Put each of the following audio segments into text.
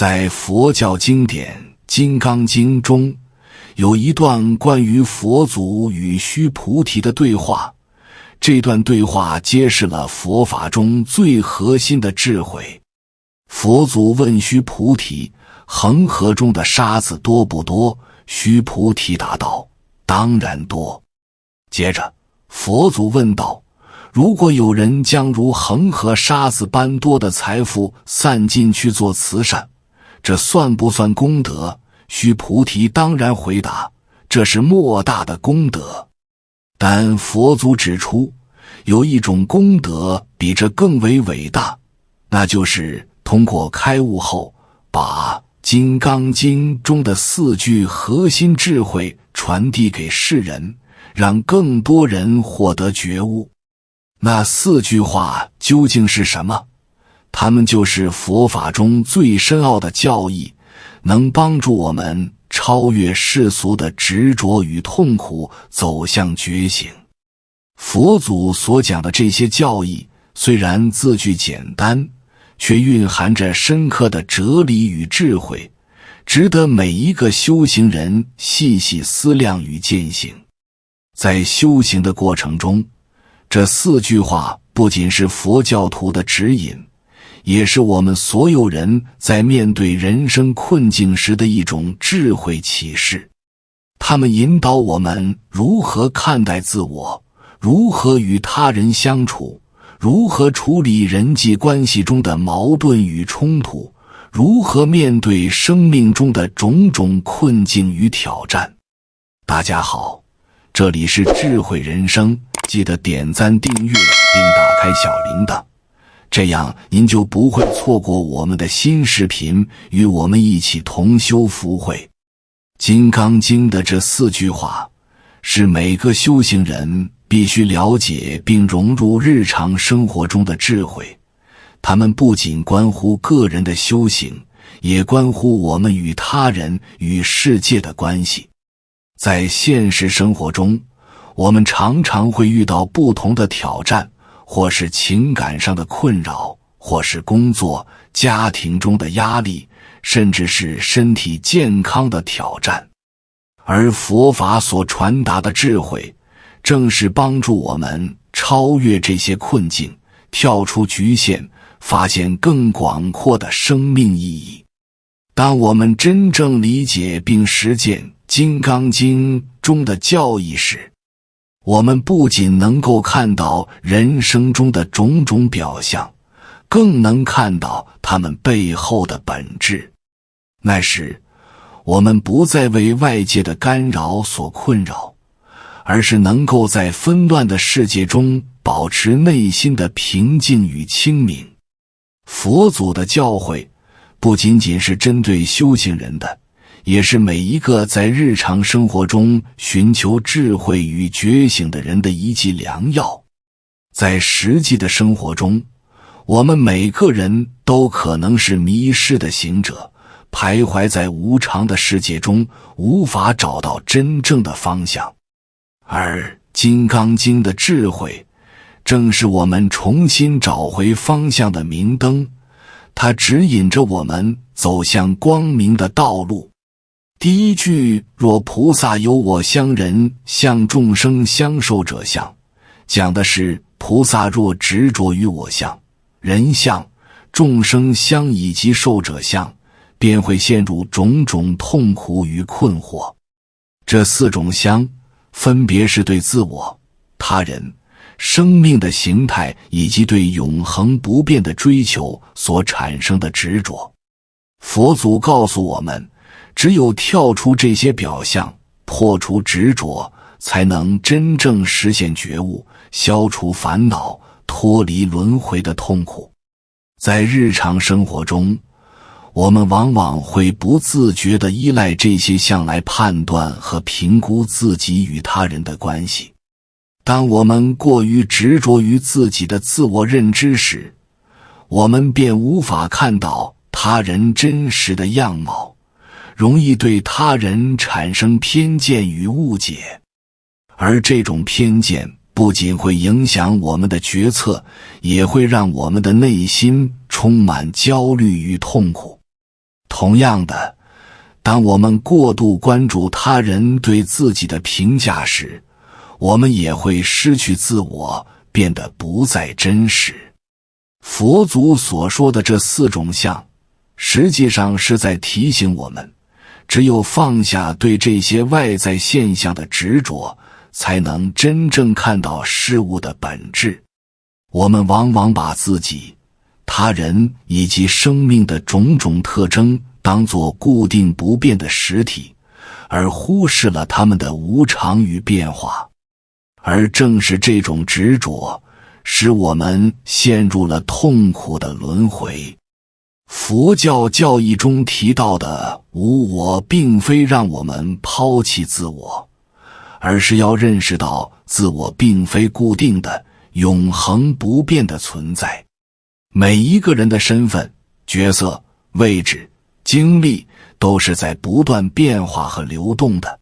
在佛教经典《金刚经》中，有一段关于佛祖与须菩提的对话，这段对话揭示了佛法中最核心的智慧。佛祖问须菩提，恒河中的沙子多不多？须菩提答道，当然多。接着佛祖问道，如果有人将如恒河沙子般多的财富散尽去做慈善，这算不算功德？须菩提当然回答，这是莫大的功德。但佛祖指出，有一种功德比这更为伟大，那就是通过开悟后，把《金刚经》中的4句核心智慧传递给世人，让更多人获得觉悟。那4句话究竟是什么？它们就是佛法中最深奥的教义，能帮助我们超越世俗的执着与痛苦，走向觉醒。佛祖所讲的这些教义，虽然字句简单，却蕴含着深刻的哲理与智慧，值得每一个修行人细细思量与践行。在修行的过程中，这4句话不仅是佛教徒的指引，也是我们所有人在面对人生困境时的一种智慧启示。它们引导我们如何看待自我，如何与他人相处，如何处理人际关系中的矛盾与冲突，如何面对生命中的种种困境与挑战。大家好，这里是智慧人生，记得点赞订阅并打开小铃铛，这样您就不会错过我们的新视频，与我们一起同修福慧。金刚经的这4句话，是每个修行人必须了解并融入日常生活中的智慧。它们不仅关乎个人的修行，也关乎我们与他人与世界的关系。在现实生活中，我们常常会遇到不同的挑战，或是情感上的困扰，或是工作、家庭中的压力，甚至是身体健康的挑战。而佛法所传达的智慧，正是帮助我们超越这些困境，跳出局限，发现更广阔的生命意义。当我们真正理解并实践《金刚经》中的教义时，我们不仅能够看到人生中的种种表象，更能看到它们背后的本质。那时，我们不再为外界的干扰所困扰，而是能够在纷乱的世界中保持内心的平静与清明。佛祖的教诲不仅仅是针对修行人的，也是每一个在日常生活中寻求智慧与觉醒的人的一剂良药。在实际的生活中，我们每个人都可能是迷失的行者，徘徊在无常的世界中，无法找到真正的方向。而《金刚经》的智慧，正是我们重新找回方向的明灯，它指引着我们走向光明的道路。第一句，若菩萨有我相，人相众生相寿者相，讲的是菩萨若执着于我相、人相、众生相以及寿者相，便会陷入种种痛苦与困惑。这4种相分别是对自我、他人、生命的形态以及对永恒不变的追求所产生的执着。佛祖告诉我们，只有跳出这些表象，破除执着，才能真正实现觉悟，消除烦恼，脱离轮回的痛苦。在日常生活中，我们往往会不自觉地依赖这些相来判断和评估自己与他人的关系。当我们过于执着于自己的自我认知时，我们便无法看到他人真实的样貌，容易对他人产生偏见与误解。而这种偏见不仅会影响我们的决策，也会让我们的内心充满焦虑与痛苦。同样的，当我们过度关注他人对自己的评价时，我们也会失去自我，变得不再真实。佛祖所说的这4种相，实际上是在提醒我们，只有放下对这些外在现象的执着，才能真正看到事物的本质。我们往往把自己、他人以及生命的种种特征当作固定不变的实体，而忽视了它们的无常与变化。而正是这种执着，使我们陷入了痛苦的轮回。佛教教义中提到的无我，并非让我们抛弃自我，而是要认识到自我并非固定的、永恒不变的存在。每一个人的身份、角色、位置、经历都是在不断变化和流动的。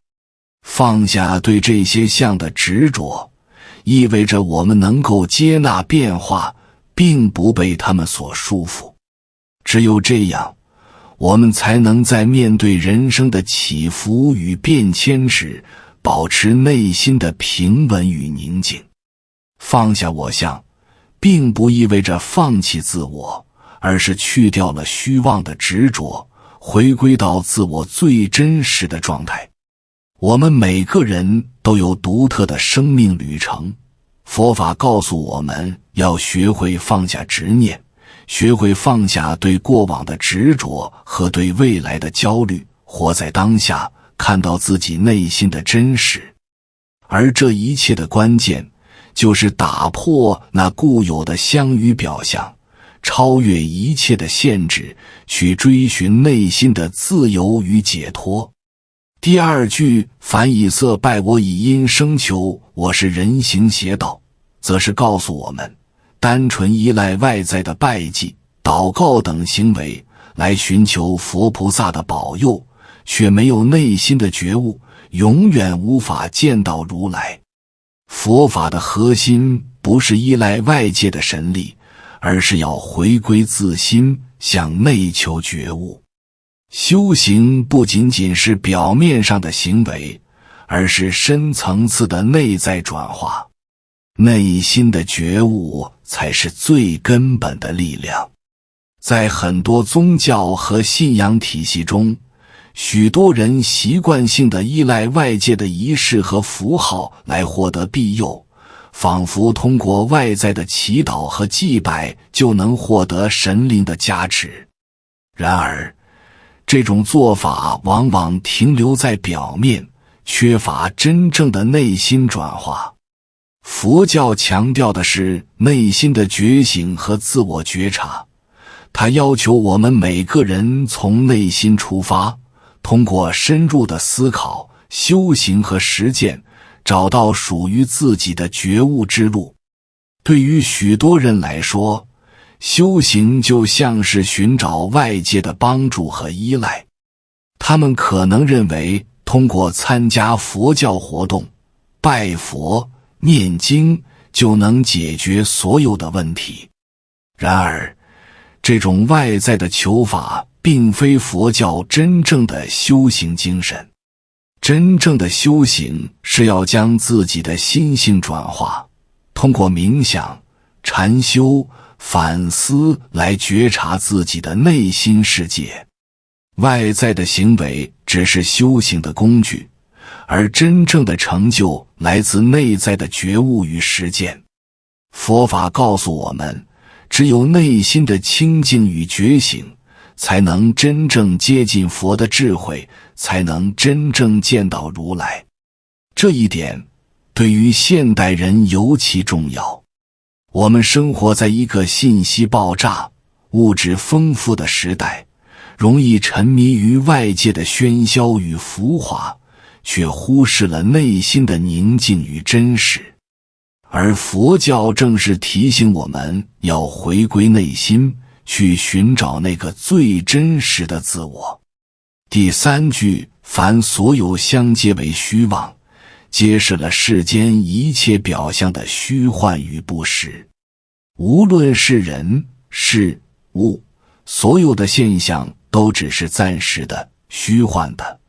放下对这些相的执着，意味着我们能够接纳变化，并不被它们所束缚。只有这样，我们才能在面对人生的起伏与变迁时，保持内心的平稳与宁静。放下我相，并不意味着放弃自我，而是去掉了虚妄的执着，回归到自我最真实的状态。我们每个人都有独特的生命旅程，佛法告诉我们要学会放下执念，学会放下对过往的执着和对未来的焦虑，活在当下，看到自己内心的真实。而这一切的关键，就是打破那固有的相与表象，超越一切的限制，去追寻内心的自由与解脱。第2句凡以色拜我，以因生求我，是人行邪道，则是告诉我们，单纯依赖外在的拜祭、祷告等行为来寻求佛菩萨的保佑，却没有内心的觉悟，永远无法见到如来。佛法的核心不是依赖外界的神力，而是要回归自心，向内求觉悟。修行不仅仅是表面上的行为，而是深层次的内在转化。内心的觉悟才是最根本的力量。在很多宗教和信仰体系中，许多人习惯性地依赖外界的仪式和符号来获得庇佑，仿佛通过外在的祈祷和祭拜就能获得神灵的加持。然而，这种做法往往停留在表面，缺乏真正的内心转化。佛教强调的是内心的觉醒和自我觉察，它要求我们每个人从内心出发，通过深入的思考、修行和实践，找到属于自己的觉悟之路。对于许多人来说，修行就像是寻找外界的帮助和依赖。他们可能认为通过参加佛教活动、拜佛、念经就能解决所有的问题。然而，这种外在的求法并非佛教真正的修行精神。真正的修行是要将自己的心性转化，通过冥想、禅修、反思来觉察自己的内心世界。外在的行为只是修行的工具，而真正的成就来自内在的觉悟与实践。佛法告诉我们，只有内心的清净与觉醒，才能真正接近佛的智慧，才能真正见到如来。这一点对于现代人尤其重要。我们生活在一个信息爆炸、物质丰富的时代，容易沉迷于外界的喧嚣与浮华，却忽视了内心的宁静与真实。而佛教正是提醒我们要回归内心，去寻找那个最真实的自我。第3句凡所有相皆为虚妄，揭示了世间一切表象的虚幻与不实。无论是人、事、物，所有的现象都只是暂时的、虚幻的，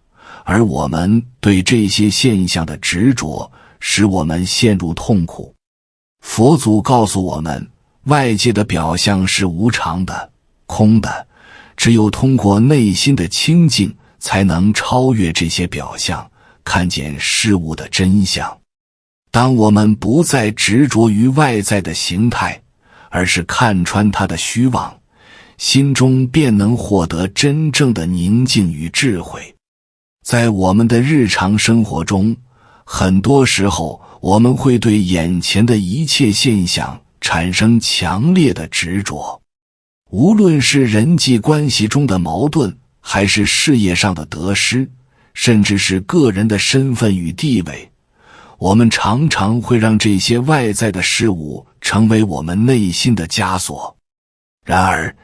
而我们对这些现象的执着，使我们陷入痛苦。佛祖告诉我们，外界的表象是无常的、空的，只有通过内心的清净，才能超越这些表象，看见事物的真相。当我们不再执着于外在的形态，而是看穿它的虚妄，心中便能获得真正的宁静与智慧。在我们的日常生活中，很多时候我们会对眼前的一切现象产生强烈的执着，无论是人际关系中的矛盾，还是事业上的得失，甚至是个人的身份与地位，我们常常会让这些外在的事物成为我们内心的枷锁。然而，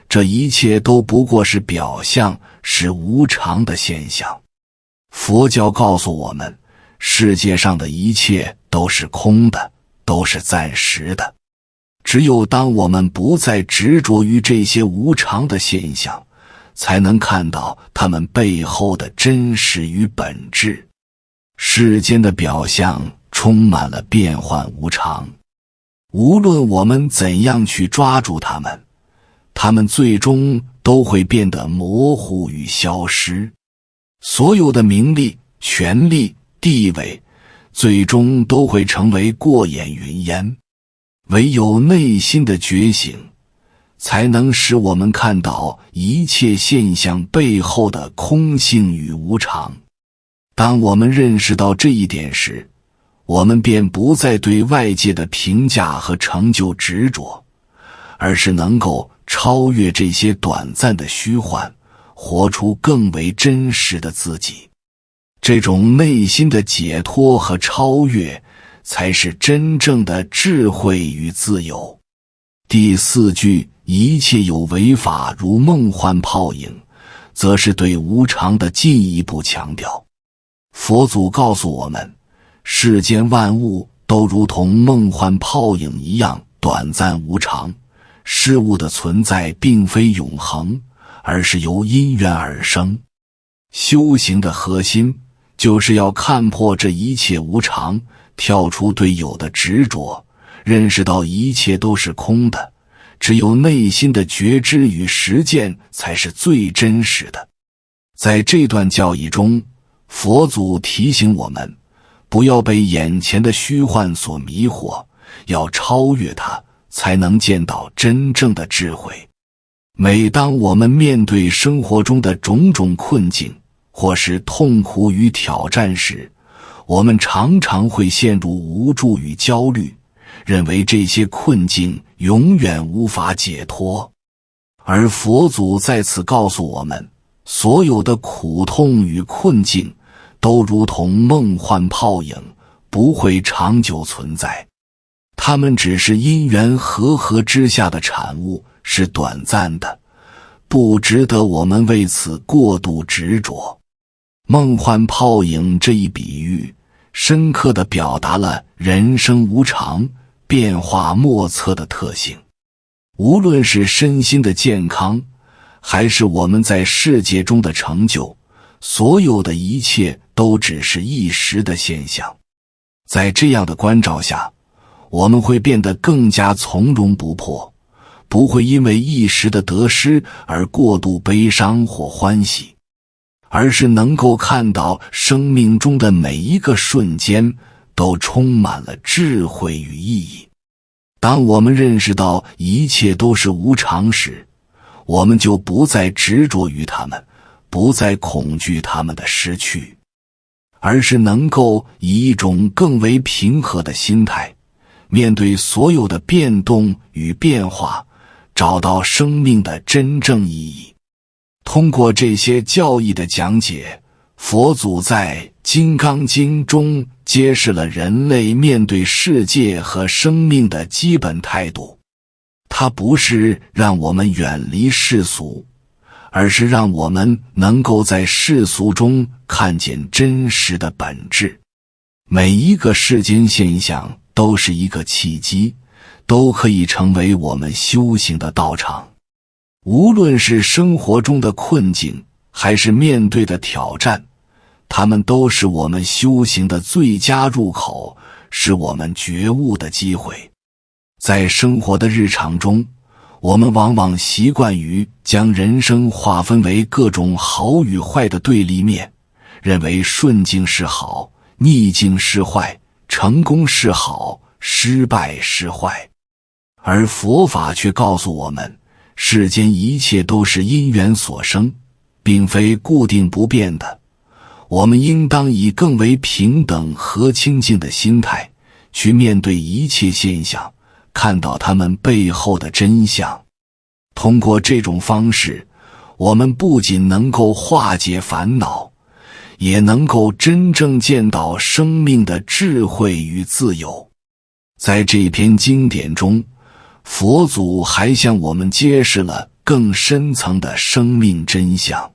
这一切都不过是表象，是无常的现象。佛教告诉我们，世界上的一切都是空的，都是暂时的。只有当我们不再执着于这些无常的现象，才能看到它们背后的真实与本质。世间的表象充满了变幻无常，无论我们怎样去抓住它们，它们最终都会变得模糊与消失。所有的名利、权力、地位，最终都会成为过眼云烟。唯有内心的觉醒，才能使我们看到一切现象背后的空性与无常。当我们认识到这一点时，我们便不再对外界的评价和成就执着，而是能够超越这些短暂的虚幻，活出更为真实的自己。这种内心的解脱和超越，才是真正的智慧与自由。第四句，一切有为法如梦幻泡影，则是对无常的进一步强调。佛祖告诉我们，世间万物都如同梦幻泡影一样短暂无常，事物的存在并非永恒，而是由因缘而生。修行的核心就是要看破这一切无常，跳出对有的执着，认识到一切都是空的，只有内心的觉知与实践才是最真实的。在这段教义中，佛祖提醒我们，不要被眼前的虚幻所迷惑，要超越它，才能见到真正的智慧。每当我们面对生活中的种种困境，或是痛苦与挑战时，我们常常会陷入无助与焦虑，认为这些困境永远无法解脱。而佛祖在此告诉我们，所有的苦痛与困境都如同梦幻泡影，不会长久存在。它们只是因缘和合之下的产物，是短暂的，不值得我们为此过度执着。梦幻泡影这一比喻，深刻地表达了人生无常、变化莫测的特性。无论是身心的健康，还是我们在世界中的成就，所有的一切都只是一时的现象。在这样的关照下，我们会变得更加从容不迫，不会因为一时的得失而过度悲伤或欢喜，而是能够看到生命中的每一个瞬间都充满了智慧与意义。当我们认识到一切都是无常时，我们就不再执着于它们，不再恐惧它们的失去，而是能够以一种更为平和的心态，面对所有的变动与变化，找到生命的真正意义。通过这些教义的讲解，佛祖在《金刚经》中揭示了人类面对世界和生命的基本态度。它不是让我们远离世俗，而是让我们能够在世俗中看见真实的本质。每一个世间现象都是一个契机，都可以成为我们修行的道场。无论是生活中的困境，还是面对的挑战，它们都是我们修行的最佳入口，是我们觉悟的机会。在生活的日常中，我们往往习惯于将人生划分为各种好与坏的对立面，认为顺境是好，逆境是坏，成功是好，失败是坏。而佛法却告诉我们，世间一切都是因缘所生，并非固定不变的。我们应当以更为平等和清净的心态去面对一切现象，看到它们背后的真相。通过这种方式，我们不仅能够化解烦恼，也能够真正见到生命的智慧与自由。在这篇经典中，佛祖还向我们揭示了更深层的生命真相。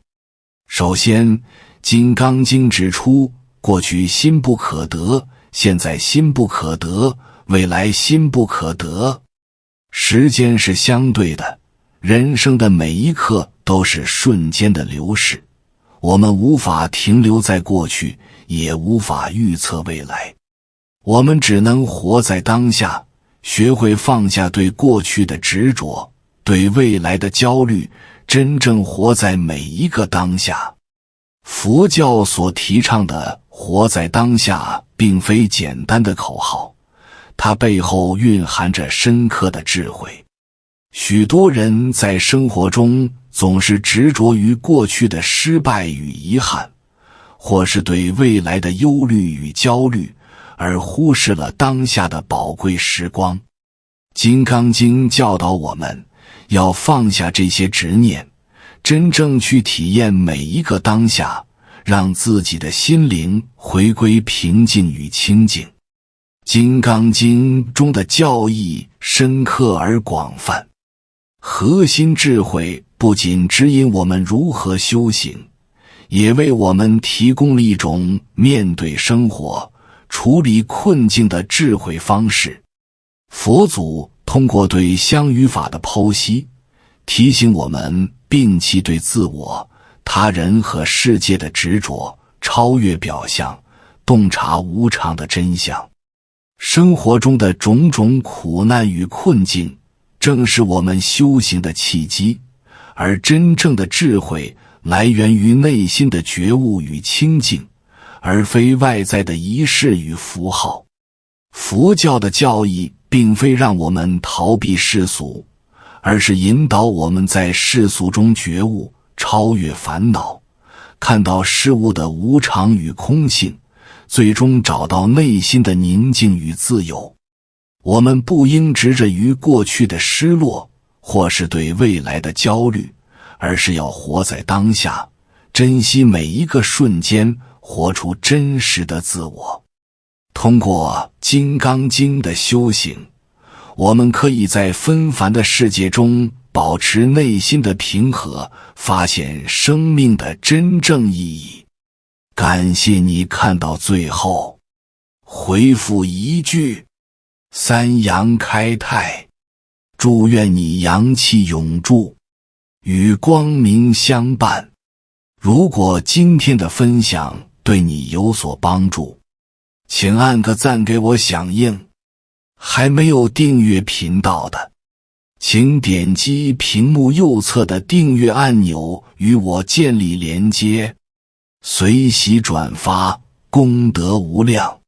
首先，《金刚经》指出，过去心不可得，现在心不可得，未来心不可得。时间是相对的，人生的每一刻都是瞬间的流逝，我们无法停留在过去，也无法预测未来。我们只能活在当下，学会放下对过去的执着，对未来的焦虑，真正活在每一个当下。佛教所提倡的活在当下并非简单的口号，它背后蕴含着深刻的智慧。许多人在生活中总是执着于过去的失败与遗憾，或是对未来的忧虑与焦虑，而忽视了当下的宝贵时光。《金刚经》教导我们要放下这些执念，真正去体验每一个当下，让自己的心灵回归平静与清净。《金刚经》中的教义深刻而广泛，核心智慧不仅指引我们如何修行，也为我们提供了一种面对生活、处理困境的智慧方式。佛祖通过对相与法的剖析，提醒我们摒弃对自我、他人和世界的执着，超越表象，洞察无常的真相。生活中的种种苦难与困境，正是我们修行的契机，而真正的智慧来源于内心的觉悟与清净，而非外在的仪式与符号。佛教的教义并非让我们逃避世俗，而是引导我们在世俗中觉悟，超越烦恼，看到事物的无常与空性，最终找到内心的宁静与自由。我们不应执着于过去的失落，或是对未来的焦虑，而是要活在当下，珍惜每一个瞬间，活出真实的自我。通过《金刚经》的修行，我们可以在纷繁的世界中保持内心的平和，发现生命的真正意义。感谢你看到最后，回复一句三阳开泰，祝愿你阳气永驻，与光明相伴。如果今天的分享对你有所帮助，请按个赞给我响应。还没有订阅频道的，请点击屏幕右侧的订阅按钮与我建立连接，随喜转发，功德无量。